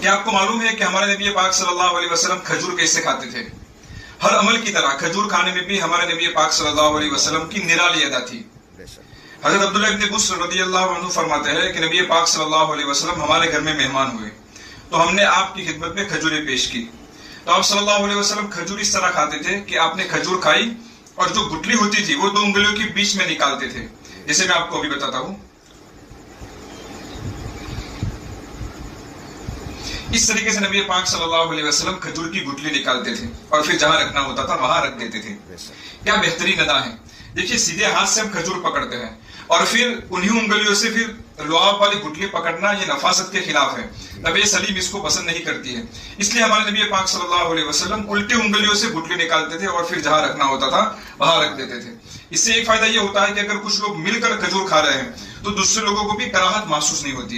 کیا آپ کو معلوم ہے کہ ہمارے نبی پاک صلی اللہ علیہ وسلم کھجور کیسے کھاتے تھے؟ ہر عمل کی طرح کھجور کھانے میں بھی ہمارے نبی پاک صلی اللہ علیہ وسلم کی نرالی ادا تھی۔ حضرت عبداللہ ابن بسر رضی اللہ عنہ فرماتے ہیں کہ نبی پاک صلی اللہ علیہ وسلم ہمارے گھر میں مہمان ہوئے تو ہم نے آپ کی خدمت میں کھجوریں پیش کی، تو آپ صلی اللہ علیہ وسلم کھجور اس طرح کھاتے تھے کہ آپ نے کھجور کھائی اور جو گٹلی ہوتی تھی وہ 2 انگلیوں کے بیچ میں نکالتے تھے، جسے میں آپ کو ابھی بتاتا ہوں۔ اس طریقے سے نبی پاک صلی اللہ علیہ وسلم کھجور کی گٹلی نکالتے تھے اور پھر جہاں رکھنا ہوتا تھا وہاں رکھ دیتے تھے۔ کیا بہترین ادا ہے! دیکھیے، سیدھے ہاتھ سے ہم کھجور پکڑتے ہیں اور پھر انہی انگلیوں سے پھر لعاب والی گٹلی پکڑنا یہ نفاست کے خلاف ہے۔ طبیعت سلیم اس کو پسند نہیں کرتی ہے، اس لیے ہمارے نبی پاک صلی اللہ علیہ وسلم الٹی انگلیوں سے گٹلی نکالتے تھے اور پھر جہاں رکھنا ہوتا تھا وہاں رکھ دیتے تھے۔ اس سے ایک فائدہ یہ ہوتا ہے کہ اگر کچھ لوگ مل کر کھجور کھا رہے ہیں تو دوسرے لوگوں کو بھی کراہت محسوس نہیں ہوتی ہے۔